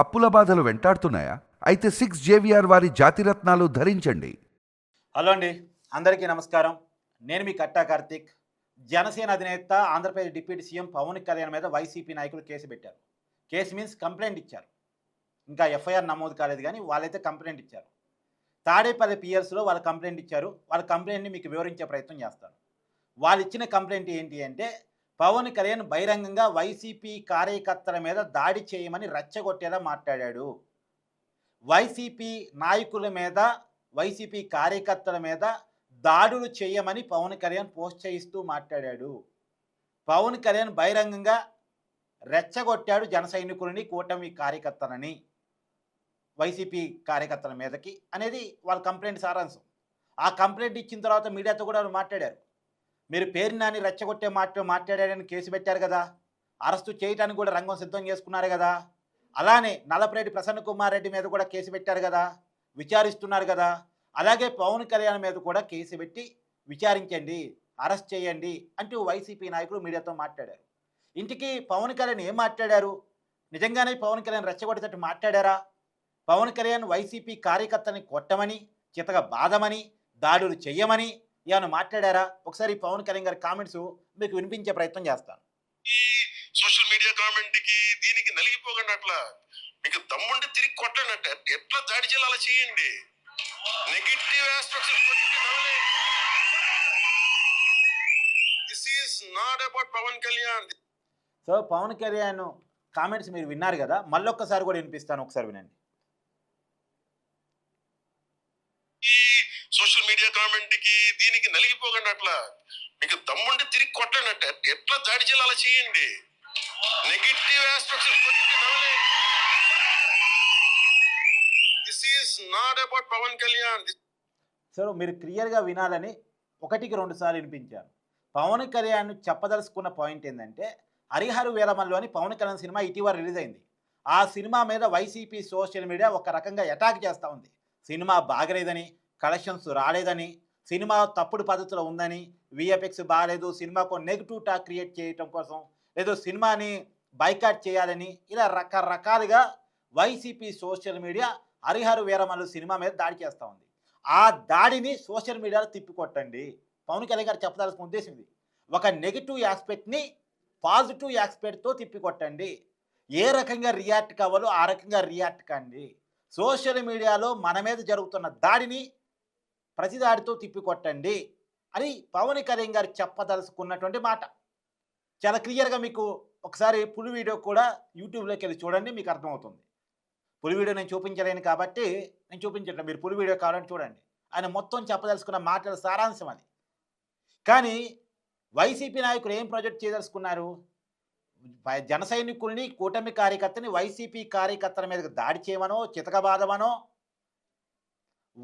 అప్పుల బాధలు వెంటాడుతున్నాయా? అయితే 6 JVR వారి జాతిరత్నాలు ధరించండి. హలో అండి, అందరికీ నమస్కారం. నేను మీ కట్టా కార్తీక్. జనసేన అధినేత ఆంధ్రప్రదేశ్ డిప్యూటీ సీఎం పవన్ కళ్యాణ్ మీద వైసీపీ నాయకులు కేసు పెట్టారు. కేసు మీన్స్ కంప్లైంట్ ఇచ్చారు. ఇంకా ఎఫ్ఐఆర్ నమోదు కాలేదు కానీ వాళ్ళైతే కంప్లైంట్ ఇచ్చారు. తాడేపల్లి పిఎస్లో వాళ్ళ కంప్లైంట్ ఇచ్చారు. వాళ్ళ కంప్లైంట్ని మీకు వివరించే ప్రయత్నం చేస్తాను. వాళ్ళు ఇచ్చిన కంప్లైంట్ ఏంటి అంటే, పవన్ కళ్యాణ్ బహిరంగంగా వైసీపీ కార్యకర్తల మీద దాడి చేయమని రెచ్చగొట్టేలా మాట్లాడాడు. వైసీపీ నాయకుల మీద, వైసీపీ కార్యకర్తల మీద దాడులు చేయమని పవన్ కళ్యాణ్ పోస్ట్ చేయిస్తూ మాట్లాడాడు. పవన్ కళ్యాణ్ బహిరంగంగా రెచ్చగొట్టాడు జన సైనికులని, కూటమి కార్యకర్తలని, వైసీపీ కార్యకర్తల మీదకి అనేది వాళ్ళ కంప్లైంట్ సారాంశం. ఆ కంప్లైంట్ ఇచ్చిన తర్వాత మీడియాతో కూడా వాళ్ళు మాట్లాడారు. మీరు పేరు నాని రెచ్చగొట్టే మాట్లాడారని కేసు పెట్టారు కదా, అరెస్టు చేయడానికి కూడా రంగం సిద్ధం చేసుకున్నారు కదా, అలానే నల్లపరెడ్డి ప్రసన్న కుమార్ రెడ్డి మీద కూడా కేసు పెట్టారు కదా, విచారిస్తున్నారు కదా, అలాగే పవన్ కళ్యాణ్ మీద కూడా కేసు పెట్టి విచారించండి, అరెస్ట్ చేయండి అంటూ వైసీపీ నాయకులు మీడియాతో మాట్లాడారు. ఇంటికి పవన్ కళ్యాణ్ ఏం మాట్లాడారు? నిజంగానే పవన్ కళ్యాణ్ రెచ్చగొట్టేటట్టు మాట్లాడారా? పవన్ కళ్యాణ్ వైసీపీ కార్యకర్తని కొట్టమని, చితగా బాధమని, దాడులు చెయ్యమని ఏమైనా మాట్లాడారా? ఒకసారి పవన్ కళ్యాణ్ గారి కామెంట్స్ మీకు వినిపించే ప్రయత్నం చేస్తాను. సోషల్ మీడియా కామెంట్ కి దీనికి నలిగిపోకండి. అట్లా మీకు దమ్ముంటే తిరిగి కొట్టండి. ఎట్లా దాడి చేయాలి అలా చేయండి. Negative aspects this is not about Pawan Kalyan. So Pawan Kalyan comments మీరు విన్నారు కదా, మళ్ళొక్కసారి కూడా వినిపిస్తాను, ఒకసారి వినండి. సోషల్ మీడియా కామెంట్ కి దీనికి నలిగిపోకండి. అట్లా మీకు దమ్ముంటే తిరిగి కొట్టండి. ఎట్లా దాడి చేయాలి అలా చేయండి. Negative aspects this is not about Pawan Kalyan. So మీరు క్లియర్గా వినాలని ఒకటికి 2 సార్లు వినిపించాను. పవన్ కళ్యాణ్ చెప్పదలుచుకున్న పాయింట్ ఏంటంటే, హరిహర వీరమల్లు అని పవన్ కళ్యాణ్ సినిమా ఇటీవల రిలీజ్ అయింది. ఆ సినిమా మీద వైసీపీ సోషల్ మీడియా ఒక రకంగా అటాక్ చేస్తూ ఉంది. సినిమా బాగలేదని, కలెక్షన్స్ రాలేదని, సినిమా తప్పుడు పద్ధతిలో ఉందని, విఎఫ్ఎక్స్ బాగాలేదు, సినిమాకు నెగిటివ్ టాక్ క్రియేట్ చేయటం కోసం, ఏదో సినిమాని బైకాట్ చేయాలని, ఇలా రకరకాలుగా YCP social media Harihara Veeramallu cinema మీద దాడి చేస్తూ ఉంది. ఆ దాడిని సోషల్ మీడియాలో తిప్పికొట్టండి. పవన్ కళ్యాణ్ గారు చెప్పదలసిన ఉద్దేశం ఇది. ఒక నెగిటివ్ యాస్పెక్ట్ని పాజిటివ్ యాస్పెక్ట్తో తిప్పికొట్టండి. ఏ రకంగా రియాక్ట్ కావాలో ఆ రకంగా రియాక్ట్ కండి. సోషల్ మీడియాలో మన మీద జరుగుతున్న దాడిని ప్రతి దాడితో తిప్పికొట్టండి అని పవన్ కళ్యాణ్ గారు చెప్పదలుచుకున్నటువంటి మాట. చాలా క్లియర్గా మీకు ఒకసారి ఫుల్ వీడియో కూడా యూట్యూబ్లోకి వెళ్ళి చూడండి, మీకు అర్థమవుతుంది. ఫుల్ వీడియో నేను చూపించలేను కాబట్టి నేను చూపించట్లేదు, మీరు ఫుల్ వీడియో కావాలని చూడండి. ఆయన మొత్తం చెప్పదలుచుకున్న మాటల సారాంశం అది. కానీ వైసీపీ నాయకులు ఏం ప్రాజెక్ట్ చేయదలుచుకున్నారు? జన సైనికుల్ని, కూటమి కార్యకర్తని వైసీపీ కార్యకర్తల మీదకి దాడి చేయమనో, చితకబాదమనో,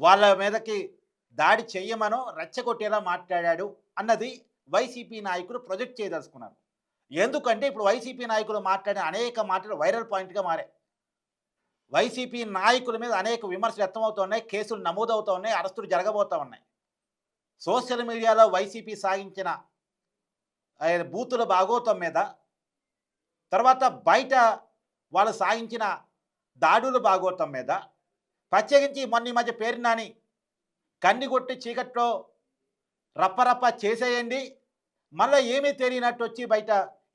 వాళ్ళ మీదకి దాడి చెయ్యమనో రెచ్చగొట్టేలా మాట్లాడాడు అన్నది వైసీపీ నాయకులు ప్రొజెక్ట్ చేయదలుచుకున్నారు. ఎందుకంటే ఇప్పుడు వైసీపీ నాయకులు మాట్లాడిన అనేక మాటలు వైరల్ పాయింట్గా మారాయి. వైసీపీ నాయకుల మీద అనేక విమర్శలు వ్యక్తమవుతున్నాయి, కేసులు నమోదవుతూ ఉన్నాయి, అరెస్టులు జరగబోతూ ఉన్నాయి. సోషల్ మీడియాలో వైసీపీ సాగించిన బూతుల భాగోతం మీద, తర్వాత బయట వాళ్ళు సాగించిన దాడుల భాగోతం మీద, ప్రత్యేకించి మొన్న ఈ మధ్య పేరు నాని కన్నిగొట్టి చీకట్లో రప్పరప్ప చేసేయండి, మళ్ళీ ఏమీ తెలియనట్టు వచ్చి బయట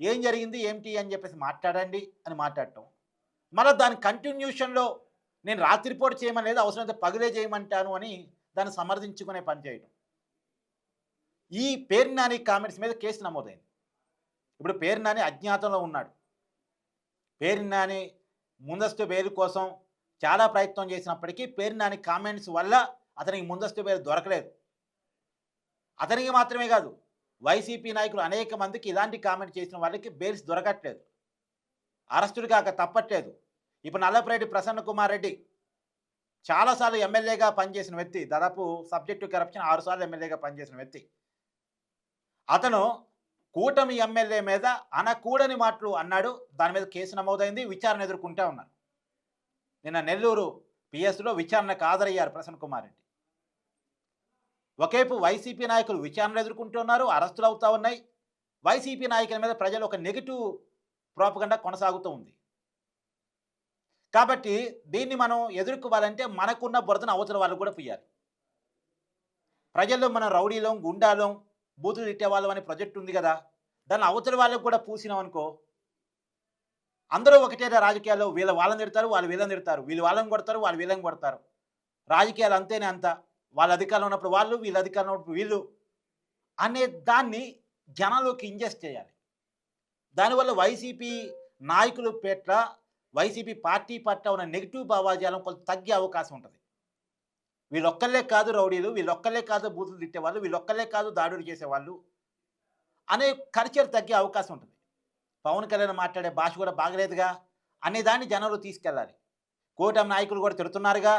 ఏం జరిగింది ఏమిటి అని చెప్పేసి మాట్లాడండి అని మాట్లాడటం, మళ్ళీ దాని కంటిన్యూషన్లో నేను రాత్రిపూట చేయమని లేదు, అవసరమైతే పగిలే చేయమంటాను అని దాన్ని సమర్థించుకునే పని చేయటం. ఈ పేరు నాని కామెంట్స్ మీద కేసు నమోదైంది. ఇప్పుడు పేరు నాని అజ్ఞాతంలో ఉన్నాడు. పేరు నాని ముందస్తు బెయిల్ కోసం చాలా ప్రయత్నం చేసినప్పటికీ పేరు నాని కామెంట్స్ వల్ల అతనికి ముందస్తు బెయిల్ దొరకలేదు. అతనికి మాత్రమే కాదు, వైసీపీ నాయకులు అనేక మందికి ఇలాంటి కామెంట్ చేసిన వాళ్ళకి బెయిల్స్ దొరకట్లేదు, అరెస్టులు కాక తప్పట్లేదు. ఇప్పుడు నల్లపరెడ్డి ప్రసన్న కుమార్ రెడ్డి చాలాసార్లు ఎమ్మెల్యేగా పనిచేసిన వ్యక్తి, దాదాపు సబ్జెక్టు కరప్షన్ 6 సార్లు ఎమ్మెల్యేగా పనిచేసిన వ్యక్తి. అతను కూటమి ఎమ్మెల్యే మీద అనకూడని మాటలు అన్నాడు. దాని మీద కేసు నమోదైంది, విచారణ ఎదుర్కొంటూ ఉన్నారు. నిన్న నెల్లూరు పిఎస్లో విచారణకు హాజరయ్యారు ప్రసన్న కుమార్ రెడ్డి. ఒకేపు వైసీపీ నాయకులు విచారణలు ఎదుర్కొంటున్నారు, అరెస్టులు అవుతూ ఉన్నాయి. వైసీపీ నాయకుల మీద ప్రజలు ఒక నెగిటివ్ ప్రోపగండా కొనసాగుతూ ఉంది. కాబట్టి దీన్ని మనం ఎదుర్కోవాలంటే మనకున్న బురదను అవతల వాళ్ళు కూడా పుయ్యాలి. ప్రజల్లో మనం రౌడీలం, గుండాలం, బూతులు తిట్టేవాళ్ళం అనే ప్రాజెక్ట్ ఉంది కదా! దాన్ని అవతల వాళ్ళకి కూడా పూసినామనుకో, అందరూ ఒకటేరా రాజకీయాల్లో వాళ్ళని తిడతారు, వాళ్ళు వీళ్ళని తిడతారు. వీళ్ళు వాళ్ళని కొడతారు, వాళ్ళు వీళ్ళని కొడతారు. రాజకీయాలు అంతేనే అంత. వాళ్ళ అధికారంలో ఉన్నప్పుడు వాళ్ళు, వీళ్ళ అధికారంలో ఉన్నప్పుడు వీళ్ళు అనే దాన్ని జనాల్లోకి ఇంజెస్ట్ చేయాలి. దానివల్ల వైసీపీ నాయకుల పట్ల, వైసీపీ పార్టీ పట్ల ఉన్న నెగెటివ్ భావజాలం కొంత తగ్గే అవకాశం ఉంటది. వీళ్ళొక్కళ్ళే కాదు రౌడీలు, వీళ్ళొక్కళ్ళే కాదు బూతులు తిట్టేవాళ్ళు, వీళ్ళొక్కళ్ళే కాదు దాడులు చేసేవాళ్ళు అనే కల్చర్ తగ్గే అవకాశం ఉంటుంది. పవన్ కళ్యాణ్ మాట్లాడే భాష కూడా బాగలేదుగా అనే దాన్ని జనంలో తీసుకెళ్ళాలి. కూటమి నాయకులు కూడా తిడుతున్నారుగా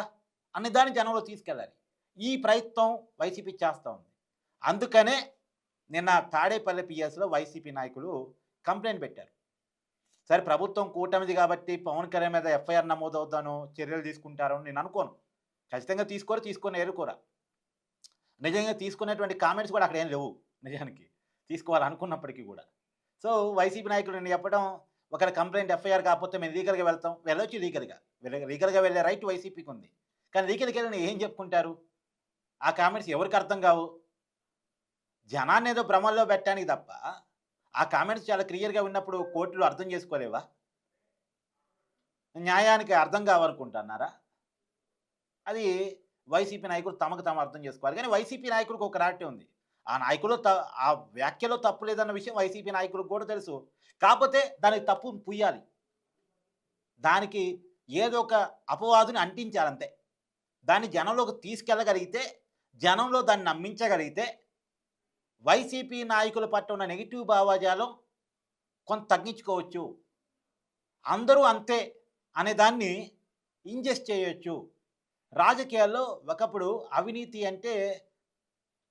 అనే దాన్ని జనంలో తీసుకెళ్ళాలి. ఈ ప్రయత్నం వైసీపీ చేస్తూ ఉంది. అందుకనే నిన్న తాడేపల్లి పిఎస్లో వైసీపీ నాయకులు కంప్లైంట్ పెట్టారు. సరే ప్రభుత్వం కూటమిది కాబట్టి పవన్ కళ్యాణ్ మీద ఎఫ్ఐఆర్ నమోదవుతాను, చర్యలు తీసుకుంటారు అని నేను అనుకోను. ఖచ్చితంగా తీసుకొని ఏరుకోరా. నిజంగా తీసుకునేటువంటి కామెంట్స్ కూడా అక్కడ ఏం లేవు నిజానికి, తీసుకోవాలనుకున్నప్పటికీ కూడా. సో వైసీపీ నాయకులు నేను చెప్పడం, ఒకరి కంప్లైంట్ ఎఫ్ఐఆర్ కాకపోతే మేము లీగల్గా వెళ్తాం, వెళ్ళొచ్చు లీగల్గా వెళ్ళే రైట్ వైసీపీకి ఉంది. కానీ లీగల్కి వెళ్ళి ఏం చెప్పుకుంటారు? ఆ కామెంట్స్ ఎవరికి అర్థం కావు. జనాన్ని ఏదో భ్రమల్లో పెట్టడానికి తప్ప ఆ కామెంట్స్ చాలా క్లియర్గా ఉన్నప్పుడు కోర్టులు అర్థం చేసుకోలేవా? న్యాయానికి అర్థం కావనుకుంటున్నారా? అది వైసీపీ నాయకులు తమకు తాము అర్థం చేసుకోవాలి. కానీ వైసీపీ నాయకులకు ఒక రాటే ఉంది. ఆ నాయకులు ఆ వ్యాఖ్యలో తప్పు లేదన్న విషయం వైసీపీ నాయకులకు కూడా తెలుసు. కాకపోతే దానికి తప్పు పుయ్యాలి. దానికి ఏదో ఒక అపవాదుని అంటించాలంతే. దాన్ని జనంలోకి తీసుకెళ్ళగలిగితే, జనంలో దాన్ని నమ్మించగలిగితే, వైసీపీ నాయకుల పట్ల ఉన్న నెగిటివ్ భావజాలం కొంత తగ్గించుకోవచ్చు. అందరూ అంతే అనే దాన్ని ఇంజెస్ట్ చేయొచ్చు. రాజకీయాల్లో ఒకప్పుడు అవినీతి అంటే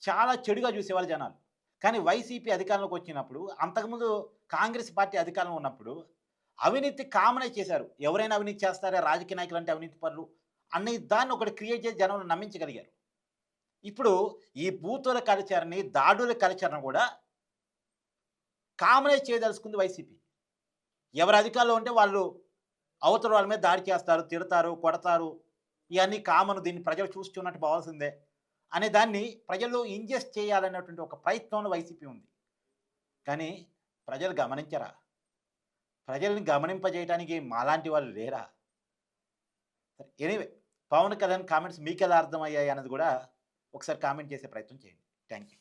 చాలా చెడుగా చూసేవాళ్ళు జనాలు. కానీ వైసీపీ అధికారంలోకి వచ్చినప్పుడు, అంతకుముందు కాంగ్రెస్ పార్టీ అధికారంలో ఉన్నప్పుడు అవినీతి కామనే చేశారు. ఎవరైనా అవినీతి చేస్తారా, రాజకీయ నాయకులు అంటే అవినీతి పరులు అనే దాన్ని ఒకటి క్రియేట్ చేసి జనంలో నమ్మించగలిగారు. ఇప్పుడు ఈ బూతుల కల్చర్ని, దాడుల కల్చర్ని కూడా కామనే చేయదలుచుకుంది వైసీపీ. ఎవరి అధికారంలో ఉంటే వాళ్ళు అవతల వాళ్ళ మీద దాడి చేస్తారు, తిడతారు, కొడతారు. ఇవన్నీ కామన్, దీన్ని ప్రజలు చూస్తున్నట్టు పోవాల్సిందే అనే దాన్ని ప్రజల్లో ఇంజెస్ట్ చేయాలనేటువంటి ఒక ప్రయత్నంలో వైసీపీ ఉంది. కానీ ప్రజలు గమనించరా? ప్రజల్ని గమనింపజేయడానికి మాలాంటి వాళ్ళు లేరా? ఎనీవే, పవన్ కళ్యాణ్ కామెంట్స్ మీకు ఎలా అర్థమయ్యాయి అన్నది కూడా ఒకసారి కామెంట్ చేసే ప్రయత్నం చేయండి. Thank you.